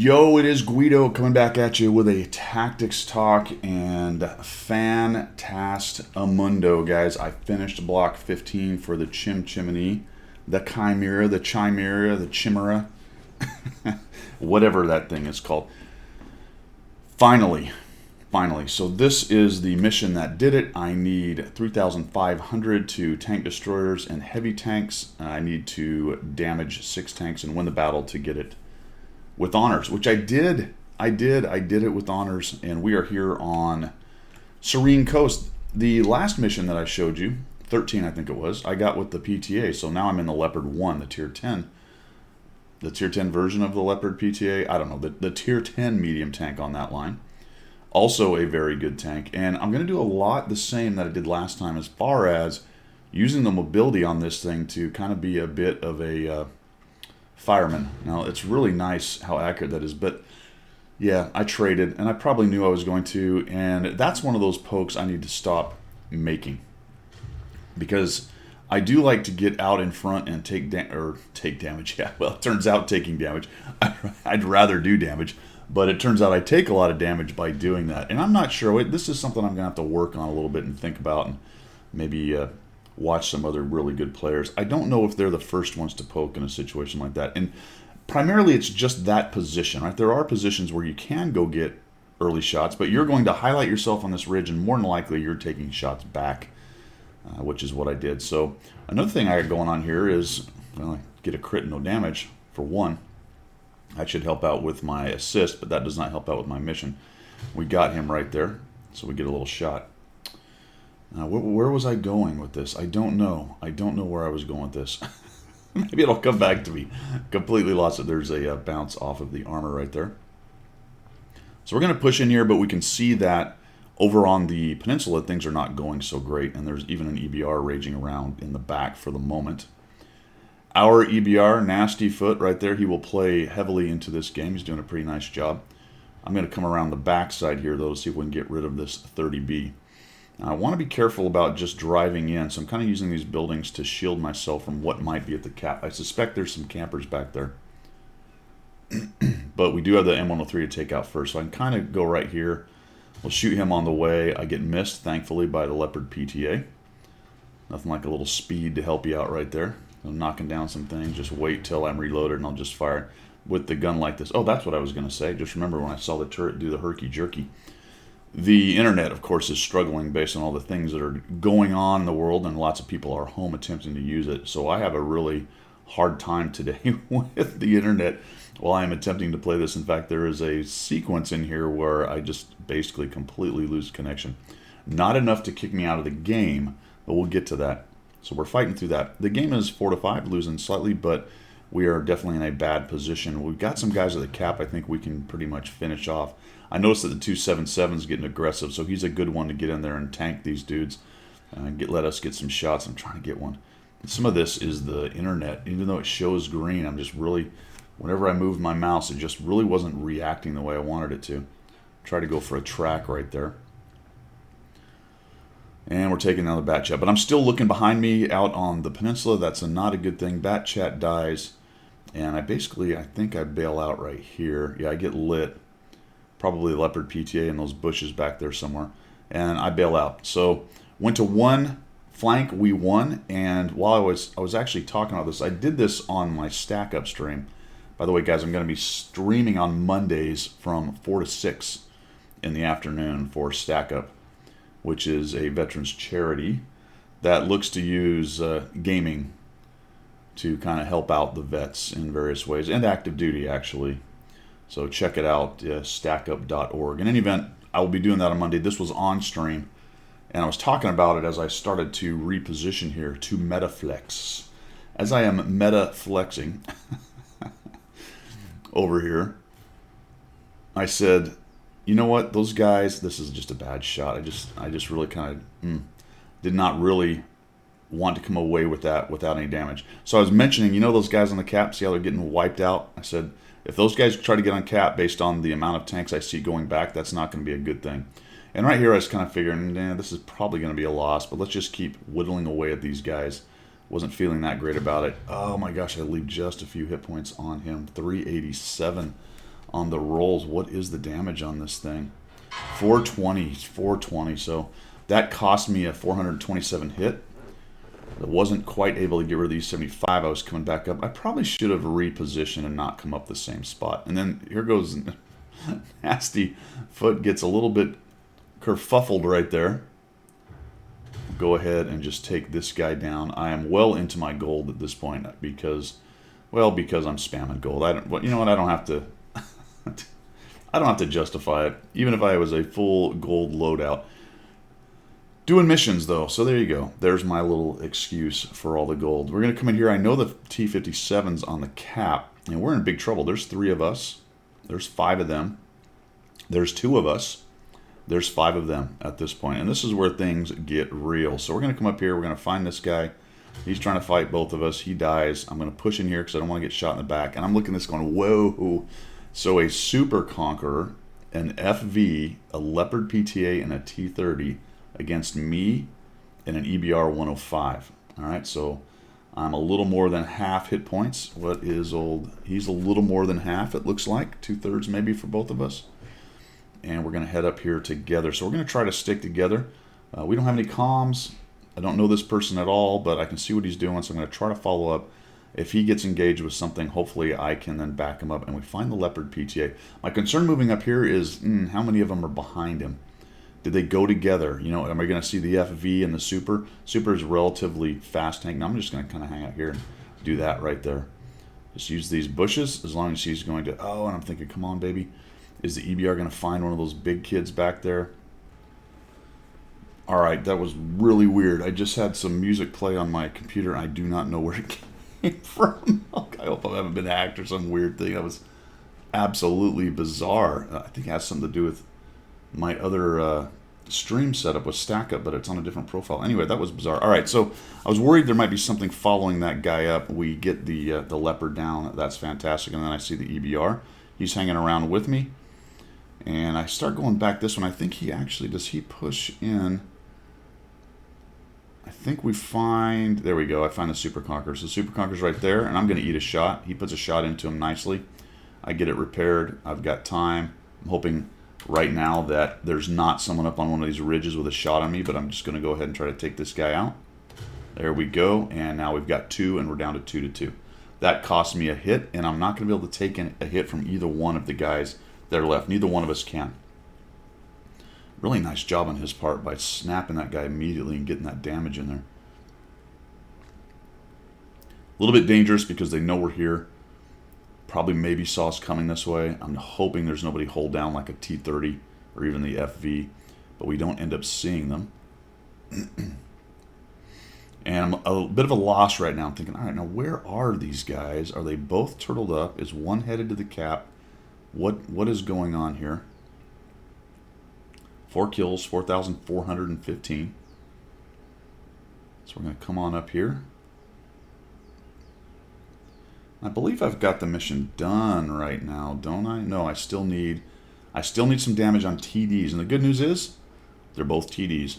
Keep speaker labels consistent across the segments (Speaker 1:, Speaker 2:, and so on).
Speaker 1: Yo, it is Guido coming back at you with a tactics talk and fantastimundo, guys. I finished block 15 for the Chimney, the Chimera, the Chimera, whatever that thing is called. Finally. So this is the mission that did it. I need 3,500 to tank destroyers and heavy tanks. I need to damage 6 tanks and win the battle to get it with honors, which I did. I did it with honors, and we are here on Serene Coast. The last mission that I showed you, 13 I think it was, I got with the PTA, so now I'm in the Leopard 1, the Tier 10. The Tier 10 version of the Leopard PTA, I don't know, the Tier 10 medium tank on that line. Also a very good tank, and I'm going to do a lot the same that I did last time as far as using the mobility on this thing to kind of be a bit of a fireman. Now, it's really nice how accurate that is, but yeah, I traded, and I probably knew I was going to, and that's one of those pokes I need to stop making, because I do like to get out in front and take damage. Yeah, well, it turns out taking damage. I'd rather do damage, but it turns out I take a lot of damage by doing that, and I'm not sure. This is something I'm going to have to work on a little bit and think about, and maybe watch some other really good players. I don't know if they're the first ones to poke in a situation like that. And primarily it's just that position, right? There are positions where you can go get early shots, but you're going to highlight yourself on this ridge, and more than likely you're taking shots back, which is what I did. So another thing I got going on here is, well, I get a crit and no damage for one. That should help out with my assist, but that does not help out with my mission. We got him right there, so we get a little shot. Where was I going with this? I don't know. I don't know where I was going with this. Maybe it'll come back to me. Completely lost it. There's a bounce off of the armor right there. So we're going to push in here, but we can see that over on the peninsula, things are not going so great, and there's even an EBR raging around in the back for the moment. Our EBR, Nasty Foot, right there, he will play heavily into this game. He's doing a pretty nice job. I'm going to come around the back side here, though, to see if we can get rid of this 30B. Now, I want to be careful about just driving in, so I'm kind of using these buildings to shield myself from what might be at the cap. I suspect there's some campers back there. But we do have the M103 to take out first, so I can kind of go right here. We'll shoot him on the way. I get missed, thankfully, by the Leopard PTA. Nothing like a little speed to help you out right there. I'm knocking down some things. Just wait till I'm reloaded, and I'll just fire with the gun like this. Oh, that's what I was going to say. Just remember when I saw the turret do the herky-jerky. The internet, of course, is struggling based on all the things that are going on in the world, and lots of people are home attempting to use it. So I have a really hard time today with the internet while I'm attempting to play this. In fact, there is a sequence in here where I just basically completely lose connection. Not enough to kick me out of the game, but we'll get to that. So we're fighting through that. The game is 4-5, losing slightly, but we are definitely in a bad position. We've got some guys at the cap I think we can pretty much finish off. I noticed that the 277 is getting aggressive, so he's a good one to get in there and tank these dudes. Let us get some shots. I'm trying to get one. Some of this is the internet. Even though it shows green, I'm just really, whenever I moved my mouse, it just really wasn't reacting the way I wanted it to. Try to go for a track right there. And we're taking another bat chat. But I'm still looking behind me out on the peninsula. That's not a good thing. Bat chat dies. And I think I bail out right here. Yeah, I get lit. Probably Leopard PTA in those bushes back there somewhere. And I bail out. So went to one flank, we won. And while I was actually talking about this, I did this on my stack up stream. By the way, guys, I'm going to be streaming on Mondays from 4 to 6 in the afternoon for Stack Up, which is a veterans charity that looks to use gaming to kind of help out the vets in various ways, and active duty, actually. So check it out, stackup.org. In any event, I will be doing that on Monday. This was on stream, and I was talking about it as I started to reposition here to metaflex. As I am meta-flexing over here, I said, you know what, those guys, this is just a bad shot. I just really kind of did not really want to come away with that without any damage. So I was mentioning, you know those guys on the cap, see how they're getting wiped out? I said, if those guys try to get on cap based on the amount of tanks I see going back, that's not going to be a good thing. And right here I was kind of figuring, this is probably going to be a loss, but let's just keep whittling away at these guys. Wasn't feeling that great about it. Oh my gosh, I leave just a few hit points on him. 387 on the rolls. What is the damage on this thing? 420, 420. So that cost me a 427 hit. I wasn't quite able to get rid of these 75. I was coming back up. I probably should have repositioned and not come up the same spot. And then here goes Nasty Foot, gets a little bit kerfuffled right there. Go ahead and just take this guy down. I am well into my gold at this point because, well, because I'm spamming gold. I don't, you know what? I don't have to. I don't have to justify it, even if I was a full gold loadout. Doing missions, though, so there you go. There's my little excuse for all the gold. We're going to come in here. I know the T-57's on the cap, and we're in big trouble. There's 3 of us. There's 5 of them. There's 2 of us. There's 5 of them at this point. And this is where things get real. So we're going to come up here. We're going to find this guy. He's trying to fight both of us. He dies. I'm going to push in here because I don't want to get shot in the back. And I'm looking at this going, whoa. So a Super Conqueror, an FV, a Leopard PTA, and a T-30 against me and an EBR 105. All right, so I'm a little more than half hit points. What is old? He's a little more than half, it looks like. 2/3 maybe for both of us. And we're going to head up here together. So we're going to try to stick together. We don't have any comms. I don't know this person at all, but I can see what he's doing, so I'm going to try to follow up. If he gets engaged with something, hopefully I can then back him up, and we find the Leopard PTA. My concern moving up here is how many of them are behind him? Did they go together? You know, am I going to see the FV and the Super? Super is relatively fast tank. Now I'm just going to kind of hang out here and do that right there. Just use these bushes as long as he's going to... Oh, and I'm thinking, come on, baby. Is the EBR going to find one of those big kids back there? All right, that was really weird. I just had some music play on my computer, and I do not know where it came from. I hope I haven't been hacked or some weird thing. That was absolutely bizarre. I think it has something to do with my other stream setup with Stack Up, but it's on a different profile. Anyway, that was bizarre. All right, so I was worried there might be something following that guy up. We get the Leopard down. That's fantastic. And then I see the EBR. He's hanging around with me. And I start going back this one. I think he actually, does he push in? I think we find, there we go, I find the Super Conqueror. So Super Conqueror's right there, and I'm going to eat a shot. He puts a shot into him nicely. I get it repaired. I've got time. I'm hoping right now that there's not someone up on one of these ridges with a shot on me, but I'm just going to go ahead and try to take this guy out. There we go, and now we've got 2, and we're down to 2-2. That cost me a hit, and I'm not going to be able to take a hit from either one of the guys that are left. Neither one of us can. Really nice job on his part by snapping that guy immediately and getting that damage in there. A little bit dangerous because they know we're here. Probably maybe saw us coming this way. I'm hoping there's nobody hold down like a T-30 or even the FV, but we don't end up seeing them. And I'm a bit of a loss right now. I'm thinking, all right, now where are these guys? Are they both turtled up? Is one headed to the cap? What is going on here? 4 kills, 4,415. So we're going to come on up here. I believe I've got the mission done right now, don't I? No, I still need some damage on TDs. And the good news is, they're both TDs.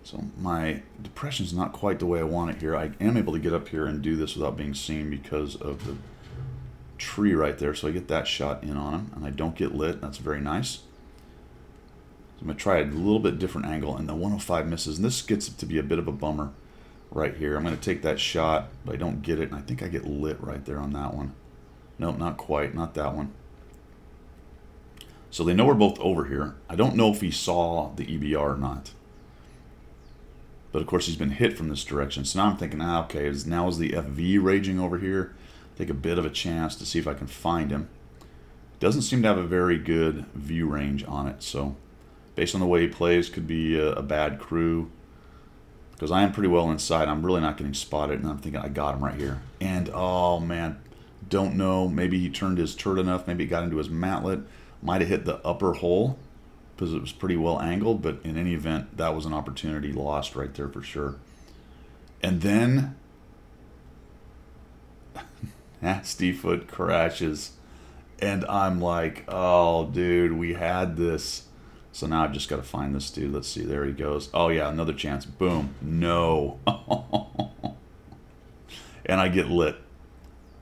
Speaker 1: So my depression's not quite the way I want it here. I am able to get up here and do this without being seen because of the tree right there. So I get that shot in on him, and I don't get lit. That's very nice. So I'm going to try a little bit different angle, and the 105 misses. And this gets to be a bit of a bummer right here. I'm going to take that shot, but I don't get it, and I think I get lit right there on that one. Nope, not quite. Not that one. So they know we're both over here. I don't know if he saw the EBR or not. But of course he's been hit from this direction. So now I'm thinking, okay, now is the FV raging over here? Take a bit of a chance to see if I can find him. Doesn't seem to have a very good view range on it. So based on the way he plays, could be a bad crew. Because I am pretty well inside. I'm really not getting spotted. And I'm thinking, I got him right here. And, oh man, don't know. Maybe he turned his turret enough. Maybe it got into his matlet. Might have hit the upper hole, because it was pretty well angled, but in any event, that was an opportunity lost right there for sure. And then Nasty Foot crashes, and I'm like, oh, dude, we had this. So now I've just got to find this dude. Let's see, there he goes. Oh, yeah, another chance. Boom. No. And I get lit.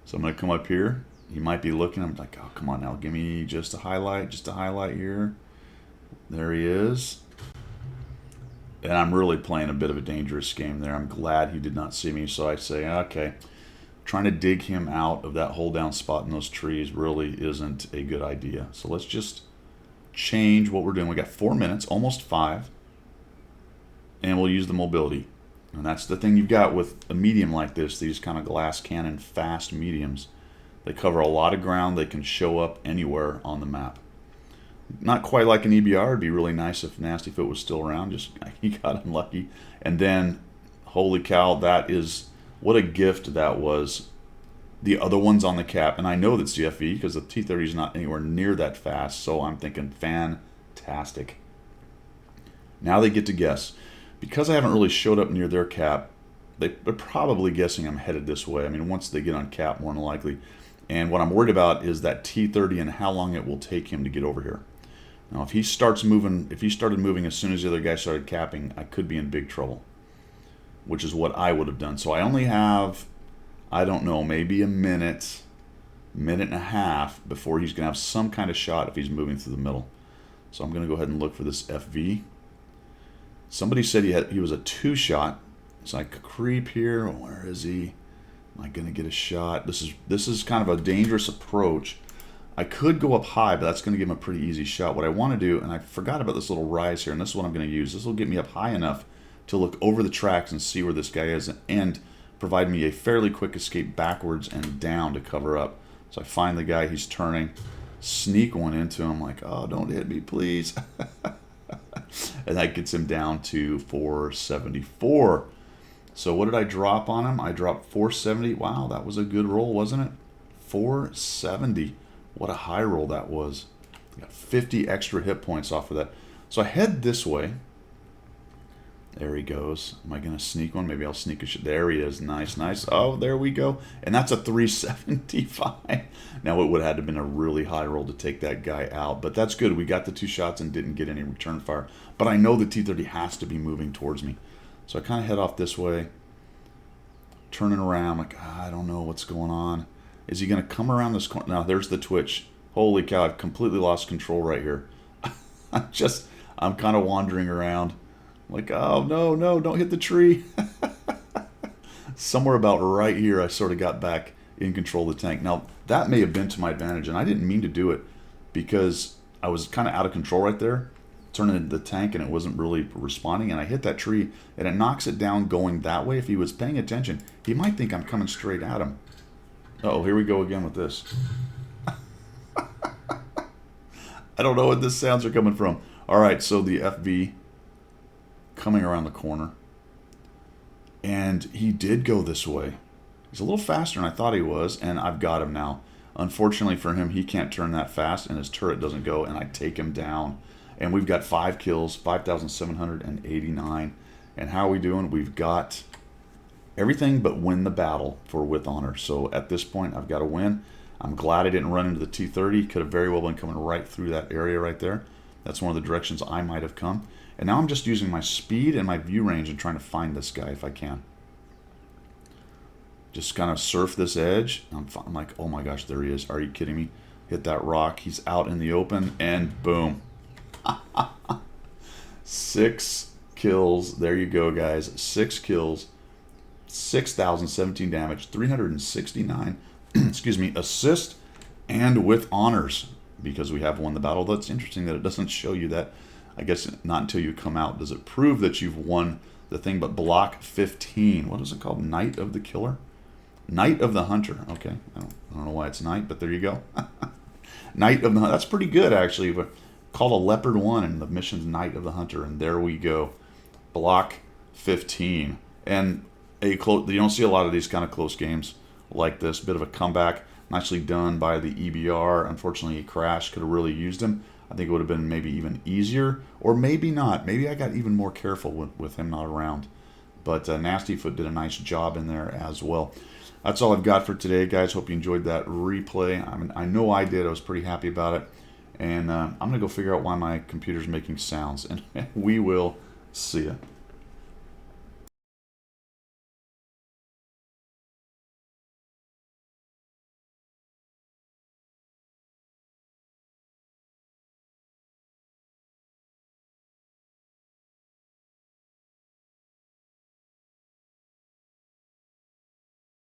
Speaker 1: So I'm going to come up here. He might be looking. I'm like, oh, come on now. Give me just a highlight here. There he is. And I'm really playing a bit of a dangerous game there. I'm glad he did not see me. So I say, okay, trying to dig him out of that hold down spot in those trees really isn't a good idea. So let's just change what we're doing. We got 4 minutes, almost 5. And we'll use the mobility. And that's the thing you've got with a medium like this, these kind of glass cannon fast mediums. They cover a lot of ground. They can show up anywhere on the map. Not quite like an EBR. It'd be really nice if Nasty Foot was still around. Just he got unlucky. And then, holy cow, that is, what a gift that was. The other one's on the cap. And I know that's CFV because the T-30 is not anywhere near that fast. So I'm thinking fantastic. Now they get to guess. Because I haven't really showed up near their cap, they're probably guessing I'm headed this way. I mean, once they get on cap, more than likely. And what I'm worried about is that T-30 and how long it will take him to get over here. Now, if he started moving as soon as the other guy started capping, I could be in big trouble, which is what I would have done. So I only have, I don't know, maybe a minute and a half before he's going to have some kind of shot if he's moving through the middle. So I'm going to go ahead and look for this FV. Somebody said he was a 2-shot. So I could creep here. Where is he? Am I going to get a shot? This is kind of a dangerous approach. I could go up high, but that's going to give him a pretty easy shot. What I want to do, and I forgot about this little rise here, and this is what I'm going to use. This will get me up high enough to look over the tracks and see where this guy is and provide me a fairly quick escape backwards and down to cover up. So I find the guy, he's turning, sneak one into him like, oh, don't hit me, please. And that gets him down to 474. So what did I drop on him? I dropped 470. Wow, that was a good roll, wasn't it? 470. What a high roll that was. I got 50 extra hit points off of that. So I head this way. There he goes. Am I going to sneak one? Maybe I'll sneak a shot. There he is. Nice, nice. Oh, there we go. And that's a 375. Now, it would have had to have been a really high roll to take that guy out. But that's good. We got the 2 shots and didn't get any return fire. But I know the T-30 has to be moving towards me. So I kind of head off this way. Turning around. Like, I don't know what's going on. Is he going to come around this corner? Now, there's the twitch. Holy cow, I've completely lost control right here. I'm kind of wandering around. Like, oh, no, don't hit the tree. Somewhere about right here, I sort of got back in control of the tank. Now, that may have been to my advantage, and I didn't mean to do it because I was kind of out of control right there, turning the tank, and it wasn't really responding, and I hit that tree, and it knocks it down going that way. If he was paying attention, he might think I'm coming straight at him. Uh-oh, here we go again with this. I don't know what the sounds are coming from. All right, so the FV coming around the corner. And he did go this way. He's a little faster than I thought he was, and I've got him now. Unfortunately for him, he can't turn that fast, and his turret doesn't go, and I take him down. And we've got 5 kills, 5,789. And how are we doing? We've got everything but win the battle for with honor. So at this point, I've got to win. I'm glad I didn't run into the T-30. Could have very well been coming right through that area right there. That's one of the directions I might have come. And now I'm just using my speed and my view range and trying to find this guy if I can. Just kind of surf this edge. I'm like, oh my gosh, there he is. Are you kidding me? Hit that rock. He's out in the open, and boom. 6 kills. There you go, guys. 6 kills. 6,017 damage, 369 excuse me, assist, and with honors, because we have won the battle. That's interesting that it doesn't show you that. I guess not until you come out does it prove that you've won the thing. But Block-15, what is it called? Night of the Killer? Night of the Hunter. Okay, I don't know why it's night, but there you go. Night of the Hunter. That's pretty good, actually. But called a Leopard 1, and the mission's Night of the Hunter, and there we go. Block-15. And you don't see a lot of these kind of close games like this. Bit of a comeback, nicely done by the EBR. Unfortunately, he crashed. Could have really used him. I think it would have been maybe even easier, or maybe not. Maybe I got even more careful with him not around. But Nasty Foot did a nice job in there as well. That's all I've got for today, guys. Hope you enjoyed that replay. I know I did. I was pretty happy about it. And I'm going to go figure out why my computer's making sounds. And we will see ya.